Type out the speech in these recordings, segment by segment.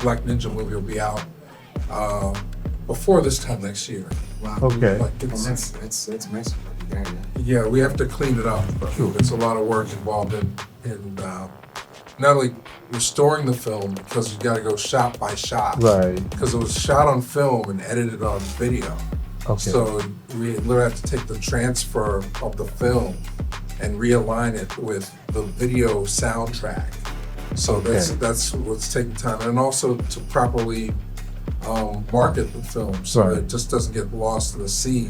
Black Ninja movie will be out before this time next year. Wow. Okay. Like It's messy. yeah, we have to clean it up. But it's a lot of work involved in not only restoring the film, because you got to go shot by shot. Right. Because it was shot on film and edited on video. Okay. So we literally have to take the transfer of the film and realign it with the video soundtrack. So that's what's taking time, and also to properly market the film so Right. that it just doesn't get lost in the sea.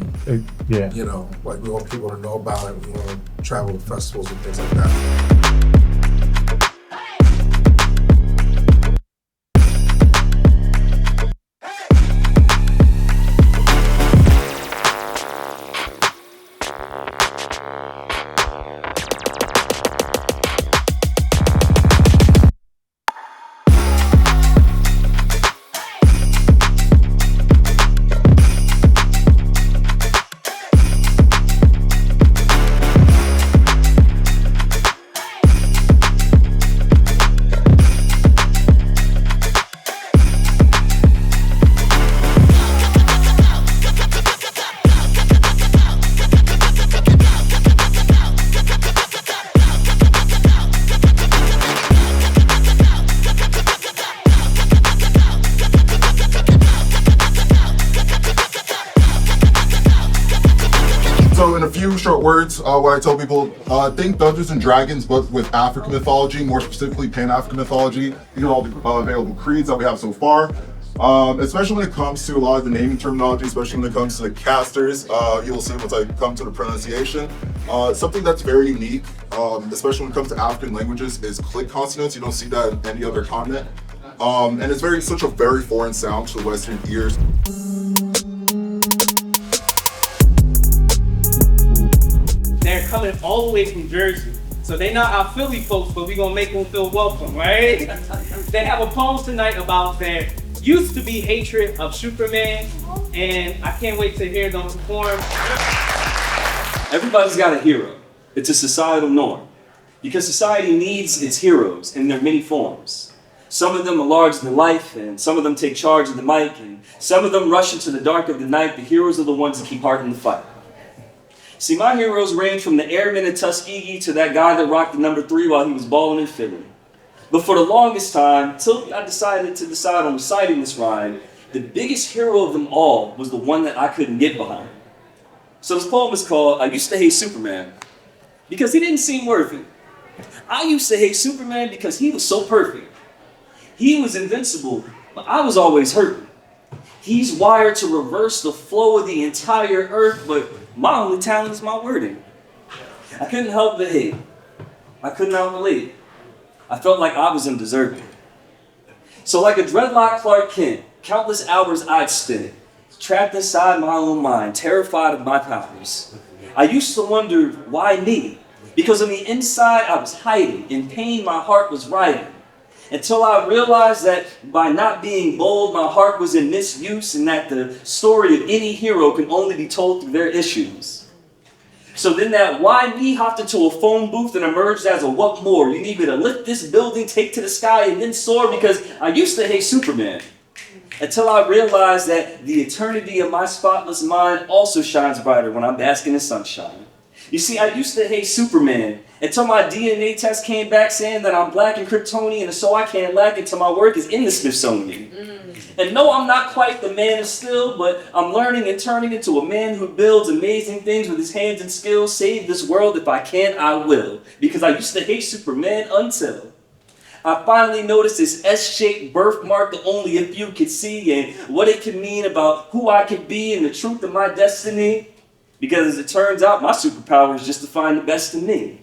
Yeah. You know, like we want people to know about it. We want to travel to festivals and things like that. So in a few short words, what I tell people, think Dungeons and Dragons, but with African mythology, more specifically Pan-African mythology. These are all the available creeds that we have so far. Especially when it comes to a lot of the naming terminology, especially when it comes to the casters, you'll see once I come to the pronunciation. Something that's very unique, especially when it comes to African languages, is click consonants. You don't see that in any other continent. And it's such a very foreign sound to Western ears. They're coming all the way from Jersey. So they're not our Philly folks, but we're gonna make them feel welcome, right? They have a poem tonight about their used to be hatred of Superman, and I can't wait to hear them perform. Everybody's got a hero. It's a societal norm. Because society needs its heroes in their many forms. Some of them are larger than life, and some of them take charge of the mic, and some of them rush into the dark of the night. The heroes are the ones that keep heart in the fight. See, my heroes range from the airman in Tuskegee to that guy that rocked the number 3 while he was balling in Philly. But for the longest time, till I decided on reciting this rhyme, the biggest hero of them all was the one that I couldn't get behind. So this poem is called, I Used to Hate Superman, because he didn't seem worthy. I used to hate Superman because he was so perfect. He was invincible, but I was always hurting. He's wired to reverse the flow of the entire earth, but my only talent is my wording. I couldn't help but hate. I could not relate. I felt like I was undeserving. So like a dreadlock Clark Kent, countless hours I'd spent, trapped inside my own mind, terrified of my powers. I used to wonder, why me? Because on the inside I was hiding, in pain my heart was writing. Until I realized that by not being bold, my heart was in misuse, and that the story of any hero can only be told through their issues. So then that why me hopped into a phone booth and emerged as a what more? You need me to lift this building, take to the sky, and then soar, because I used to hate Superman. Until I realized that the eternity of my spotless mind also shines brighter when I'm basking in sunshine. You see, I used to hate Superman until my DNA test came back saying that I'm black and Kryptonian, and so I can't lack until my work is in the Smithsonian. And no, I'm not quite the man of steel, but I'm learning and turning into a man who builds amazing things with his hands and skills. Save this world, if I can, I will. Because I used to hate Superman until I finally noticed this S-shaped birthmark that only a few could see, and what it could mean about who I could be and the truth of my destiny. Because as it turns out, my superpower is just to find the best in me.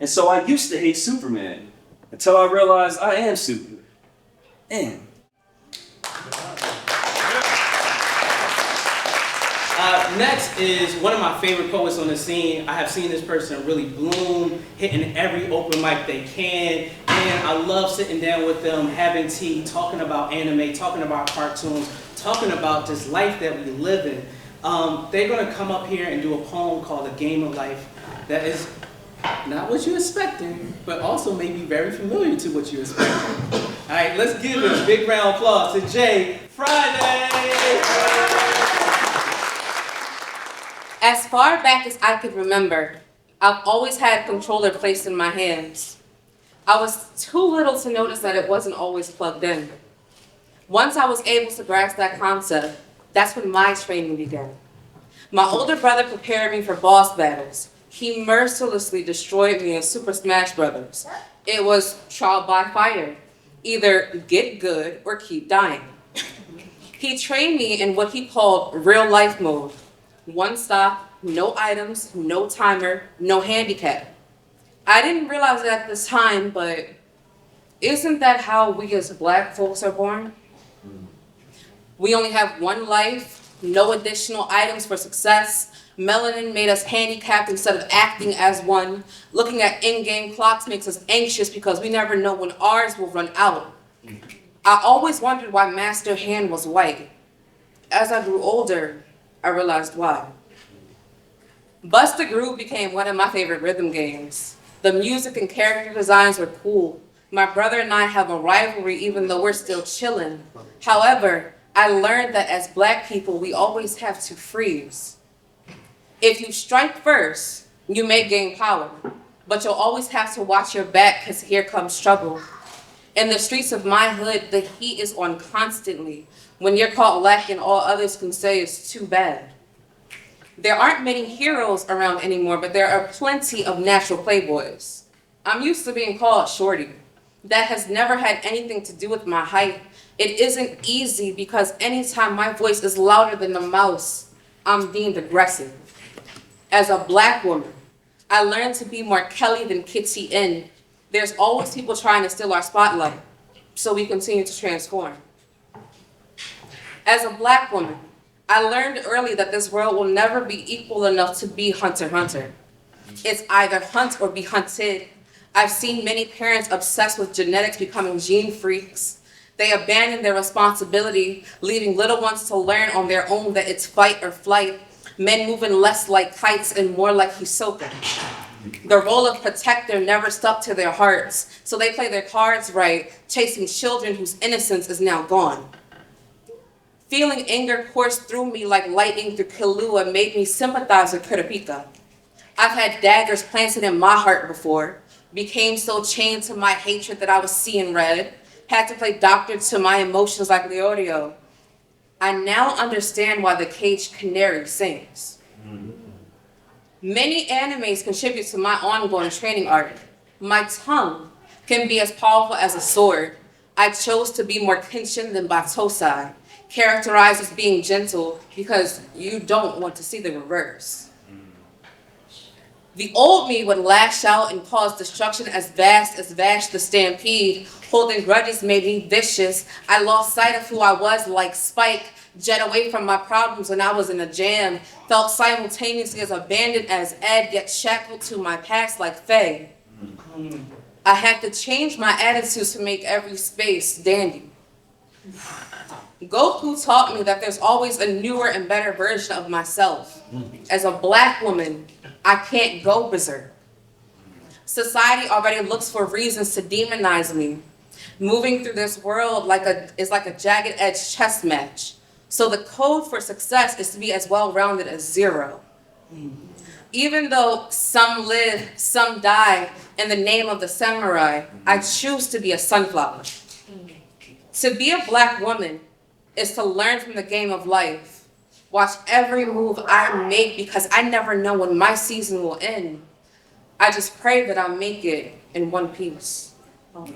And so I used to hate Superman until I realized I am Superman. Next is one of my favorite poets on the scene. I have seen this person really bloom, hitting every open mic they can, and I love sitting down with them, having tea, talking about anime, talking about cartoons, talking about this life that we live in. They're going to come up here and do a poem called A Game of Life that is not what you're expecting, but also may be very familiar to what you're expecting. All right, let's give a big round of applause to Jay Friday. As far back as I could remember, I've always had a controller placed in my hands. I was too little to notice that it wasn't always plugged in. Once I was able to grasp that concept, that's when my training began. My older brother prepared me for boss battles. He mercilessly destroyed me in Super Smash Brothers. It was trial by fire. Either get good or keep dying. He trained me in what he called real life mode. One stop, no items, no timer, no handicap. I didn't realize it at this time, but isn't that how we as Black folks are born? We only have one life, no additional items for success. Melanin made us handicapped instead of acting as one. Looking at in-game clocks makes us anxious because we never know when ours will run out. I always wondered why Master Hand was white. As I grew older, I realized why. Bust a Groove became one of my favorite rhythm games. The music and character designs were cool. My brother and I have a rivalry even though we're still chilling. However, I learned that as Black people, we always have to freeze. If you strike first, you may gain power, but you'll always have to watch your back because here comes trouble. In the streets of my hood, the heat is on constantly. When you're caught lacking, all others can say is too bad. There aren't many heroes around anymore, but there are plenty of natural playboys. I'm used to being called shorty. That has never had anything to do with my height. It isn't easy because anytime my voice is louder than the mouse, I'm deemed aggressive. As a Black woman, I learned to be more Kelly than Kitty in. There's always people trying to steal our spotlight, so we continue to transform. As a Black woman, I learned early that this world will never be equal enough to be Hunter x Hunter. It's either hunt or be hunted. I've seen many parents obsessed with genetics becoming gene freaks. They abandon their responsibility, leaving little ones to learn on their own that it's fight or flight. Men moving less like kites and more like Hisoka. The role of protector never stuck to their hearts, so they play their cards right, chasing children whose innocence is now gone. Feeling anger course through me like lightning through Killua made me sympathize with Kurapika. I've had daggers planted in my heart before, became so chained to my hatred that I was seeing red, had to play doctor to my emotions like Leorio. I now understand why the caged canary sings. Many animes contribute to my ongoing training arc. My tongue can be as powerful as a sword. I chose to be more Kenshin than Batosai, characterized as being gentle because you don't want to see the reverse. The old me would lash out and cause destruction as vast as Vash the Stampede. Holding grudges made me vicious. I lost sight of who I was like Spike, jet away from my problems when I was in a jam. Felt simultaneously as abandoned as Ed, yet shackled to my past like Faye. I had to change my attitudes to make every space dandy. Goku taught me that there's always a newer and better version of myself. As a Black woman, I can't go berserk. Society already looks for reasons to demonize me. Moving through this world is like a jagged edge chess match. So the code for success is to be as well-rounded as zero. Even though some live, some die in the name of the samurai, I choose to be a sunflower. To be a Black woman is to learn from the game of life. Watch every move I make because I never know when my season will end. I just pray that I'll make it in one piece. Oh.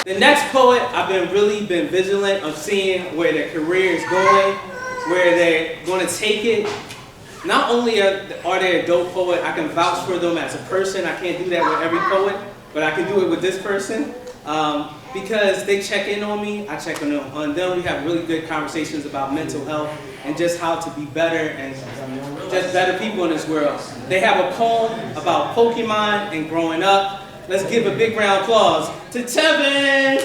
The next poet, I've been vigilant of seeing where their career is going, where they're going to take it. Not only are they a dope poet, I can vouch for them as a person. I can't do that with every poet, but I can do it with this person. Because they check in on me, I check on them. We have really good conversations about mental health and just how to be better and just better people in this world. They have a poem about Pokemon and growing up. Let's give a big round of applause to Tevin!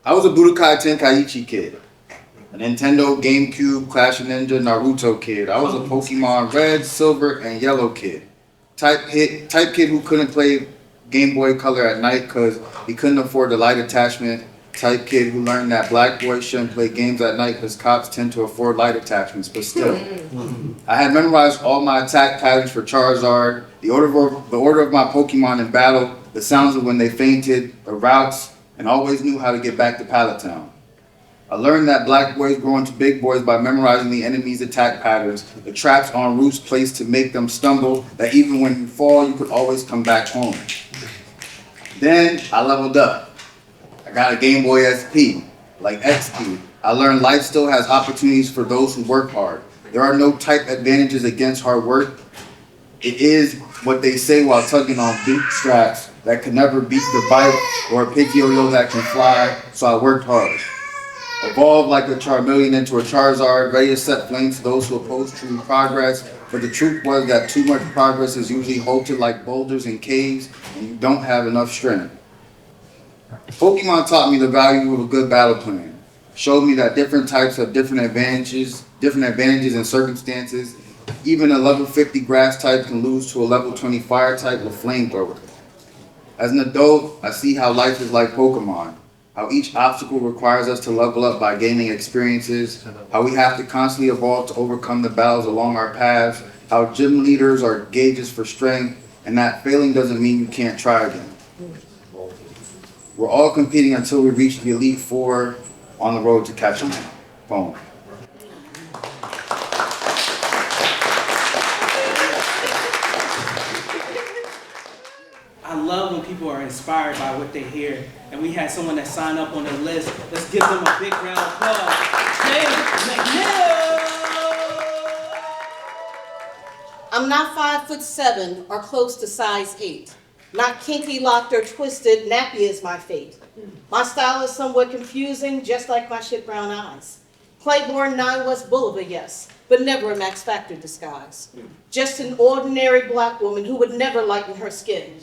I was a Budokai Tenkaichi kid. a Nintendo, GameCube, Clash of Ninja, Naruto kid. I was a Pokemon Red, Silver, and Yellow kid. Type kid who couldn't play Game Boy Color at night because he couldn't afford the light attachment. Type kid who learned that black boys shouldn't play games at night because cops tend to afford light attachments, but still. I had memorized all my attack patterns for Charizard, the order of my Pokemon in battle, the sounds of when they fainted, the routes, and always knew how to get back to Pallet Town. I learned that black boys grow into big boys by memorizing the enemy's attack patterns, the traps on routes placed to make them stumble, that even when you fall, you could always come back home. Then I leveled up. I got a Game Boy SP, like XP. I learned life still has opportunities for those who work hard. There are no type advantages against hard work. It is what they say while tugging on boot straps that can never beat the bike or a Pidgeotto that can fly, so I worked hard. Evolved like a Charmeleon into a Charizard, ready to set flames to those who oppose true progress. But the truth was that too much progress is usually halted like boulders in caves, and you don't have enough strength. Pokemon taught me the value of a good battle plan. Showed me that different types have different advantages and circumstances. Even a level 50 grass type can lose to a level 20 fire type with flamethrower. As an adult, I see how life is like Pokemon. How each obstacle requires us to level up by gaining experiences, how we have to constantly evolve to overcome the battles along our paths, how gym leaders are gauges for strength, and that failing doesn't mean you can't try again. We're all competing until we reach the Elite Four on the road to catching phone. I love when people are inspired by what they hear. And we had someone that signed up on the list. Let's give them a big round of applause. James McNeil! I'm not 5'7" or close to size 8. Not kinky, locked, or twisted, nappy is my fate. My style is somewhat confusing, just like my shit brown eyes. Claiborne 9 West Boulevard, yes, but never a Max Factor disguise. Just an ordinary black woman who would never lighten her skin.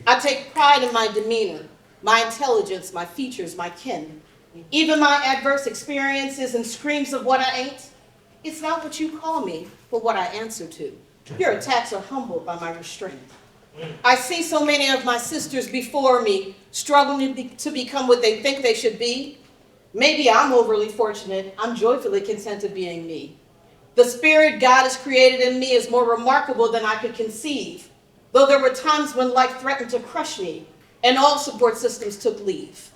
I take pride in my demeanor, my intelligence, my features, my kin. Even my adverse experiences and screams of what I ain't, it's not what you call me, but what I answer to. Your attacks are humbled by my restraint. I see so many of my sisters before me struggling to become what they think they should be. Maybe I'm overly fortunate. I'm joyfully content of being me. The spirit God has created in me is more remarkable than I could conceive, though there were times when life threatened to crush me and all support systems took leave.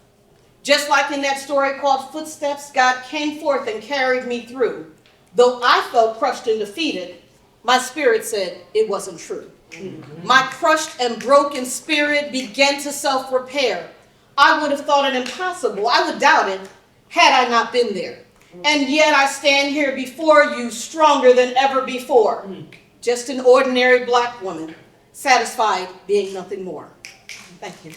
Just like in that story called Footsteps, God came forth and carried me through. Though I felt crushed and defeated, my spirit said it wasn't true. My crushed and broken spirit began to self-repair. I would have thought it impossible. I would doubt it had I not been there. And yet I stand here before you stronger than ever before. Just an ordinary black woman, satisfied being nothing more. Thank you.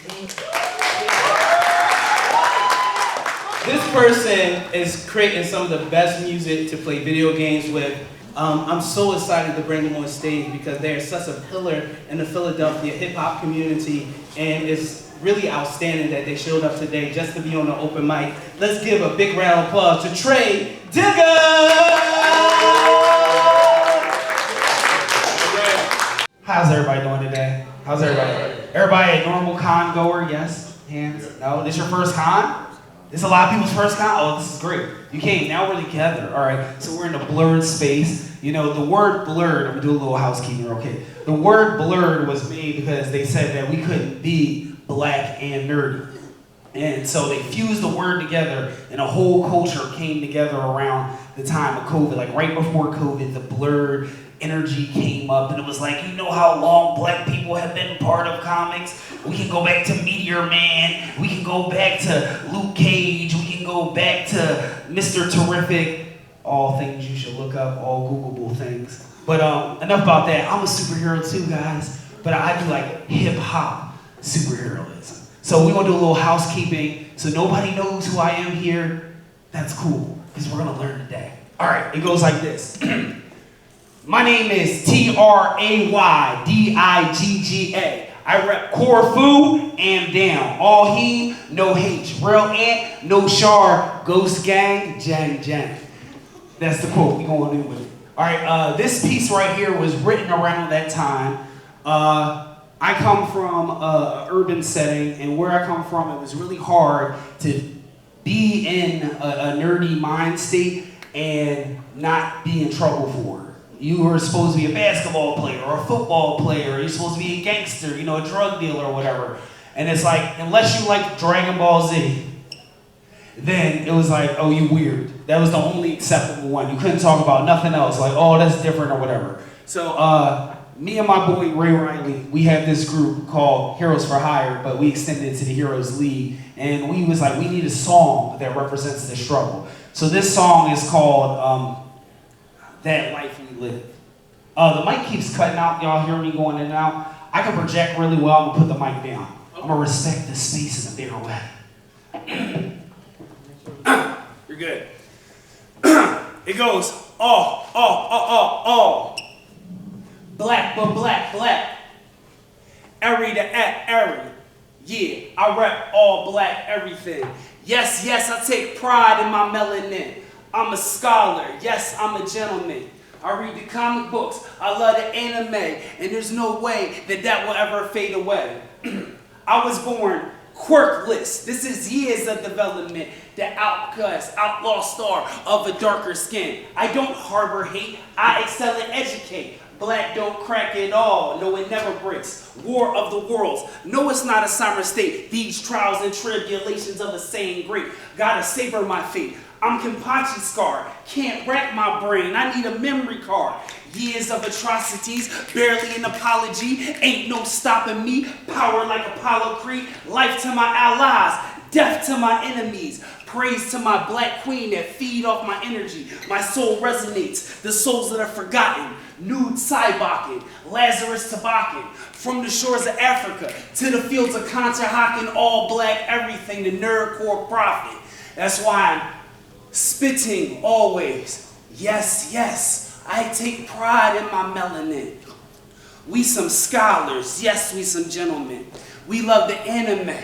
This person is creating some of the best music to play video games with. I'm so excited to bring them on stage because they're such a pillar in the Philadelphia hip-hop community, and it's really outstanding that they showed up today just to be on the open mic. Let's give a big round of applause to Trey Digger! How's everybody doing today? How's everybody? Everybody a normal con goer? Yes? Hands? No? This your first con? This is a lot of people's first con? Oh, this is great. You came, now we're together. All right, so we're in a blurred space. You know, the word blurred, I'm gonna do a little housekeeping, okay? The word blurred was made because they said that we couldn't be black and nerdy. And so they fused the word together and a whole culture came together around the time of COVID. Like right before COVID, the blurred energy came up and it was like, you know how long black people have been part of comics? We can go back to Meteor Man, we can go back to Luke Cage, we can go back to Mr. Terrific, all things you should look up, all Googleable things. But enough about that. I'm a superhero too, guys, but I do like hip-hop superheroism. So we're gonna do a little housekeeping so nobody knows who I am here. That's cool, because we're gonna learn today. All right, it goes like this. My name is Traydigga. I rep Corfu and down. All he, no H. Real ant, no char. Ghost gang, jang jang. That's the quote. We're going in with it. All right, this piece right here was written around that time. I come from an urban setting, and where I come from, it was really hard to be in a nerdy mind state and not be in trouble for it. You were supposed to be a basketball player or a football player. You're supposed to be a gangster, you know, a drug dealer or whatever. And it's like, unless you like Dragon Ball Z, then it was like, oh, you weird. That was the only acceptable one. You couldn't talk about nothing else, like, oh, that's different or whatever. So me and my boy Ray Riley, we have this group called Heroes for Hire, but we extended it to the Heroes League. And we was like, we need a song that represents the struggle. So this song is called That Life We Live. The mic keeps cutting out. Y'all hear me going in and out? I can project really well. I'm gonna put the mic down. I'm gonna respect the space in a bigger way. You're good. It goes, all. Black, but black, black. Airy to act airy. Yeah, I rep all black everything. Yes, yes, I take pride in my melanin. I'm a scholar. Yes, I'm a gentleman. I read the comic books. I love the anime. And there's no way that that will ever fade away. I was born quirkless. This is years of development. The outcast, outlaw star of a darker skin. I don't harbor hate. I excel and educate. Black don't crack at all. No, it never breaks. War of the worlds. No, it's not a summer state. These trials and tribulations of a saying great. Gotta savor my fate. I'm Kenpachi scarred. Can't rack my brain. I need a memory card. Years of atrocities, barely an apology. Ain't no stopping me. Power like Apollo Creed. Life to my allies. Death to my enemies. Praise to my black queen that feed off my energy. My soul resonates. The souls that are forgotten. Nude Cybakin, Lazarus Tabakin. From the shores of Africa to the fields of Conshohocken, all black everything, the nerdcore prophet. That's why I'm spitting always. Yes, yes, I take pride in my melanin. We some scholars, yes, we some gentlemen. We love the anime.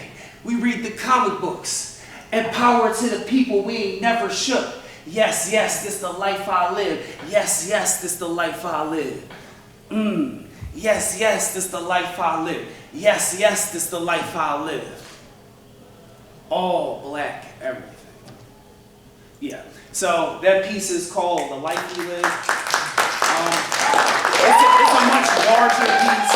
We read the comic books. And power to the people we ain't never shook. Yes, yes, this the life I live. Yes, yes, this the life I live. Yes, yes, this the life I live. Yes, yes, this the life I live. All black everything. Yeah, so that piece is called The Life We Live. It's a much larger piece,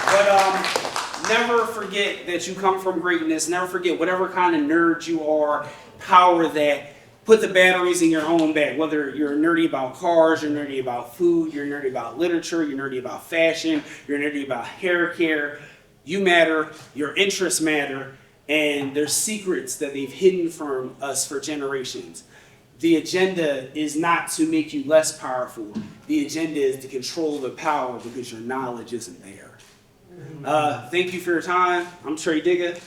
but never forget that you come from greatness. Never forget whatever kind of nerd you are, power that. Put the batteries in your own bag, whether you're nerdy about cars, you're nerdy about food, you're nerdy about literature, you're nerdy about fashion, you're nerdy about hair care. You matter, your interests matter, and there's secrets that they've hidden from us for generations. The agenda is not to make you less powerful. The agenda is to control the power because your knowledge isn't there. Thank you for your time. I'm Trey Digga.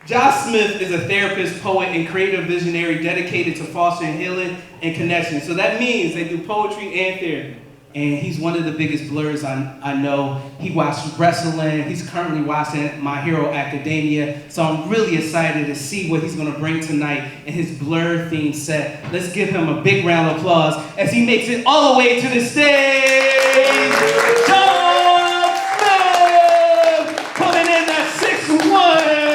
Josh Smith is a therapist, poet, and creative visionary dedicated to fostering healing and connection. So that means they do poetry and therapy. And he's one of the biggest blurs I know. He watched wrestling. He's currently watching My Hero Academia. So I'm really excited to see what he's going to bring tonight in his Blerd themed set. Let's give him a big round of applause as he makes it all the way to the stage. Josh Smith coming in at 6'1".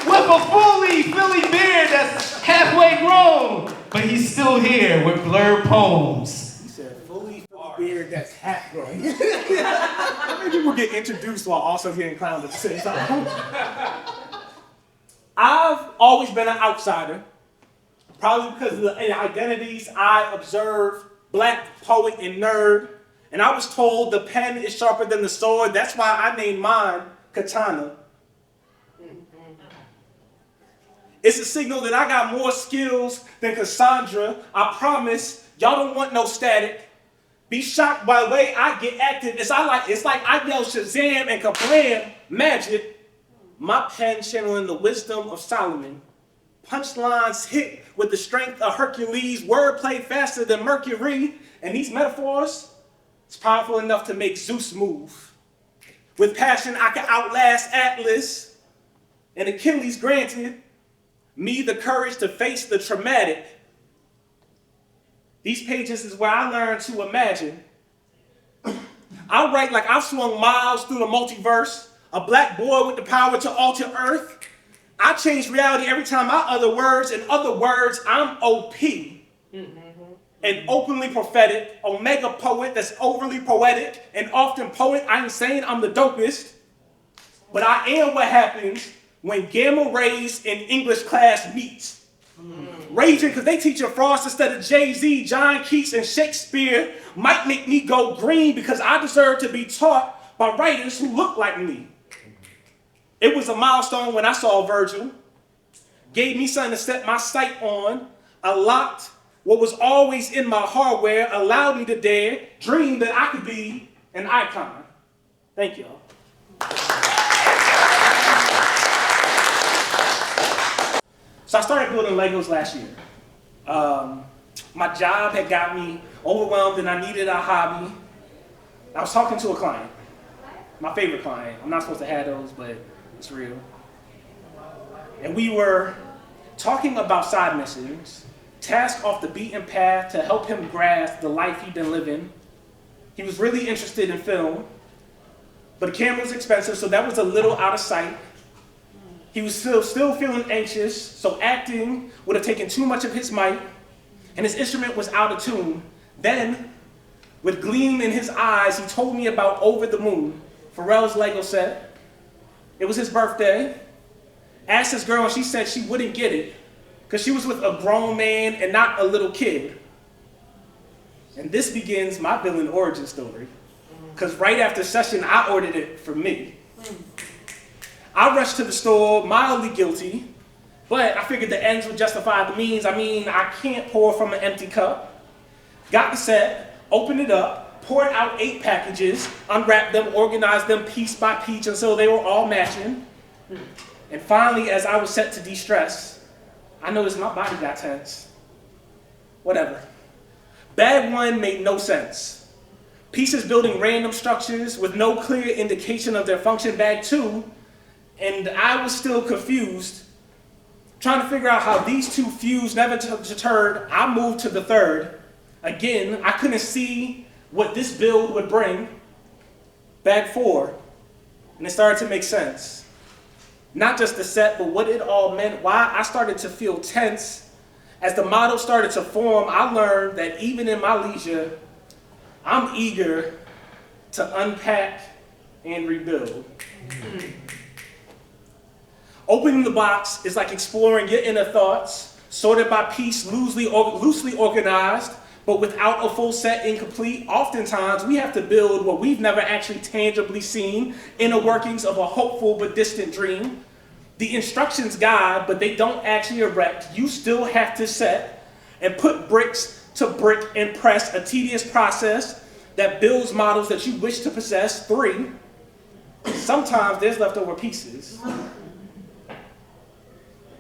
With a fully Philly beard that's halfway grown, but he's still here with Blerd Poems. He said fully beard that's half grown. How many people get introduced while also getting clowned at the same time? I've always been an outsider, probably because of the identities I observe, black, poet, and nerd. And I was told the pen is sharper than the sword. That's why I named mine Katana. It's a signal that I got more skills than Cassandra. I promise, y'all don't want no static. Be shocked by the way I get active. It's like I yell Shazam and kablam, magic. My pen channeling the wisdom of Solomon. Punchlines hit with the strength of Hercules. Wordplay faster than Mercury. And these metaphors, it's powerful enough to make Zeus move. With passion, I can outlast Atlas and Achilles granted. me the courage to face the traumatic. These pages is where I learned to imagine. I write like I've swung miles through the multiverse, a black boy with the power to alter Earth. I change reality every time I utter words. In other words, I'm OP. An openly prophetic, omega poet that's overly poetic, and often poet. I ain't saying I'm the dopest, but I am what happens when gamma rays in English class meets. Raging because they teach Frost instead of Jay-Z, John Keats, and Shakespeare might make me go green because I deserve to be taught by writers who look like me. It was a milestone when I saw Virgil. Gave me something to set my sight on. Unlocked what was always in my hardware, allowed me to dare, dream that I could be an icon. Thank y'all. So I started building Legos last year. My job had got me overwhelmed and I needed a hobby. I was talking to a client, my favorite client. I'm not supposed to have those, but it's real. And we were talking about side missions, tasks off the beaten path to help him grasp the life he'd been living. He was really interested in film, but the camera was expensive, so that was a little out of sight. He was still feeling anxious, so acting would have taken too much of his might, and his instrument was out of tune. Then, with gleam in his eyes, he told me about Over the Moon, Pharrell's Lego set. It was his birthday. Asked his girl, and she said she wouldn't get it, because she was with a grown man and not a little kid. And this begins my villain origin story, because right after session, I ordered it for me. I rushed to the store, mildly guilty, but I figured the ends would justify the means. I mean, I can't pour from an empty cup. Got the set, opened it up, poured out 8 packages, unwrapped them, organized them piece by piece until they were all matching. And finally, as I was set to de-stress, I noticed my body got tense. Whatever. Bag 1 made no sense. Pieces building random structures with no clear indication of their function. Bag 2, and I was still confused, trying to figure out how these two fused, never deterred. I moved to the 3rd. Again, I couldn't see what this build would bring. Bag 4, and it started to make sense. Not just the set, but what it all meant, why I started to feel tense. As the model started to form, I learned that even in my leisure, I'm eager to unpack and rebuild. Opening the box is like exploring your inner thoughts, sorted by piece, loosely organized, but without a full set incomplete. Oftentimes, we have to build what we've never actually tangibly seen, inner workings of a hopeful but distant dream. The instructions guide, but they don't actually erect. You still have to set and put bricks to brick and press, a tedious process that builds models that you wish to possess. 3, sometimes there's leftover pieces.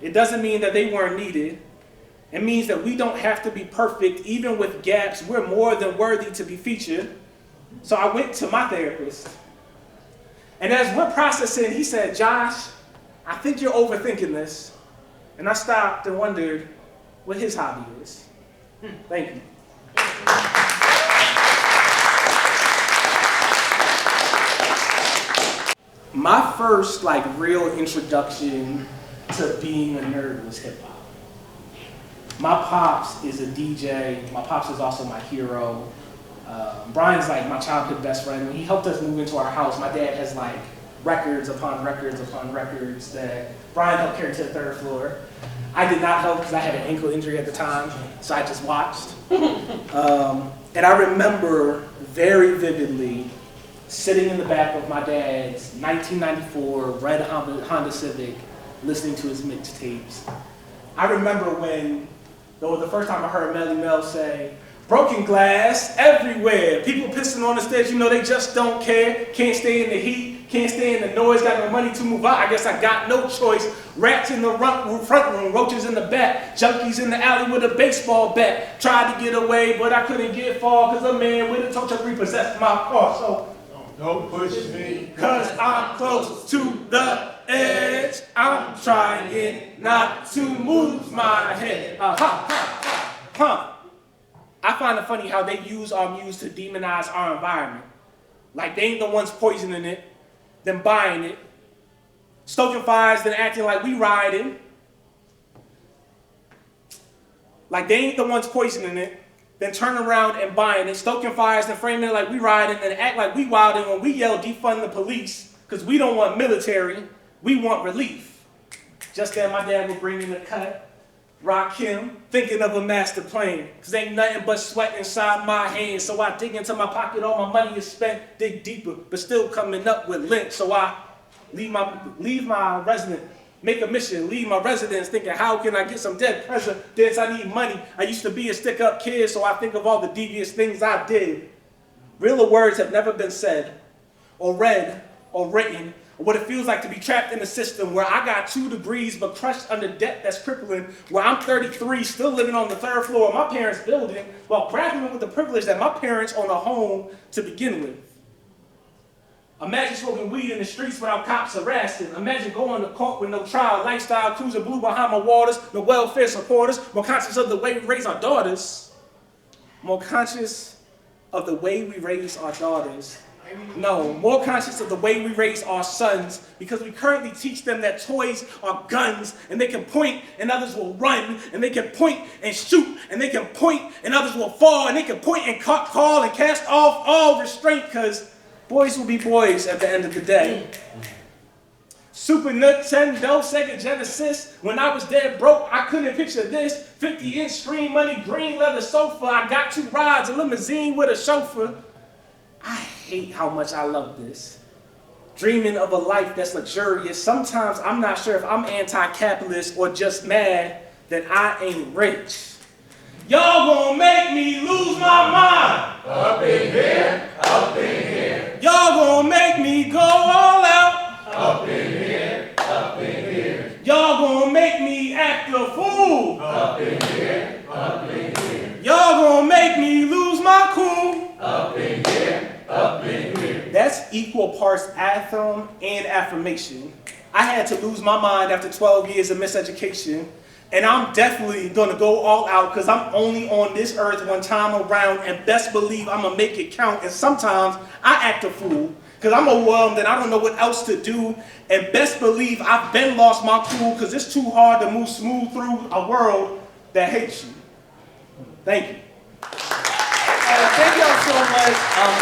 It doesn't mean that they weren't needed. It means that we don't have to be perfect. Even with gaps, we're more than worthy to be featured. So I went to my therapist. And as we're processing, he said, "Josh, I think you're overthinking this." And I stopped and wondered what his hobby is. Thank you. My first real introduction to being a nerd was hip hop. My pops is a DJ. My pops is also my hero. Brian's my childhood best friend. When he helped us move into our house, my dad has records upon records upon records that Brian helped carry to the 3rd floor. I did not help because I had an ankle injury at the time, so I just watched. And I remember very vividly sitting in the back of my dad's 1994 red Honda Civic, listening to his mixtapes. I remember when, though, the first time I heard Melly Mel say, "Broken glass everywhere. People pissing on the stage, they just don't care. Can't stay in the heat, can't stay in the noise, got no money to move out. I guess I got no choice. Rats in the front room, roaches in the back, junkies in the alley with a baseball bat. Tried to get away, but I couldn't get far because a man with a tow truck repossessed my car." So Don't push me, cause I'm close to the edge. I'm trying not to move my head. I find it funny how they use our music to demonize our environment. Like they ain't the ones poisoning it, then buying it, stoking fires, then acting like we riding. Like they ain't the ones poisoning it, then turn around and buying it, stoking fires, then framing it like we riding, and act like we wilding when we yell defund the police, because we don't want military, we want relief. Just then my dad would bring in the cut, rock him, thinking of a master plan, because ain't nothing but sweat inside my hands, so I dig into my pocket, all my money is spent, dig deeper, but still coming up with lint, so I leave my resident, make a mission, leave my residence, thinking how can I get some dead presidents, I need money. I used to be a stick-up kid, so I think of all the devious things I did. Realer words have never been said, or read, or written, or what it feels like to be trapped in a system where I got 2 degrees but crushed under debt that's crippling, where I'm 33, still living on the 3rd floor of my parents' building, while grappling with the privilege that my parents own a home to begin with. Imagine smoking weed in the streets without cops arresting. Imagine going to court with no trial, lifestyle, cruising blue behind my waters, no welfare supporters, more conscious of the way we raise our daughters. More conscious of the way we raise our daughters. No, more conscious of the way we raise our sons, because we currently teach them that toys are guns, and they can point and others will run, and they can point and shoot, and they can point and others will fall, and they can point and call and cast off all restraint, because boys will be boys at the end of the day. Super Nintendo, Sega Genesis. When I was dead broke, I couldn't picture this. 50-inch screen money, green leather sofa. I got 2 rides, a limousine with a chauffeur. I hate how much I love this. Dreaming of a life that's luxurious. Sometimes I'm not sure if I'm anti-capitalist or just mad that I ain't rich. Y'all gonna make me lose my mind. Up in here, up in here. Y'all gonna make me go all out. Up in here, up in here. Y'all gonna make me act a fool. Up in here, up in here. Y'all gonna make me lose my cool. Up in here, up in here. That's equal parts anthem and affirmation. I had to lose my mind after 12 years of miseducation. And I'm definitely gonna go all out because I'm only on this earth one time around, and best believe I'm gonna make it count. And sometimes I act a fool because I'm overwhelmed and I don't know what else to do. And best believe I've been lost my cool because it's too hard to move smooth through a world that hates you. Thank you. Thank y'all so much.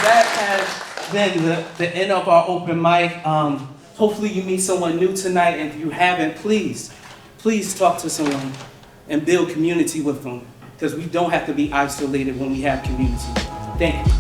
That has been the end of our open mic. Hopefully you meet someone new tonight, and if you haven't, please talk to someone and build community with them, because we don't have to be isolated when we have community. Thank you.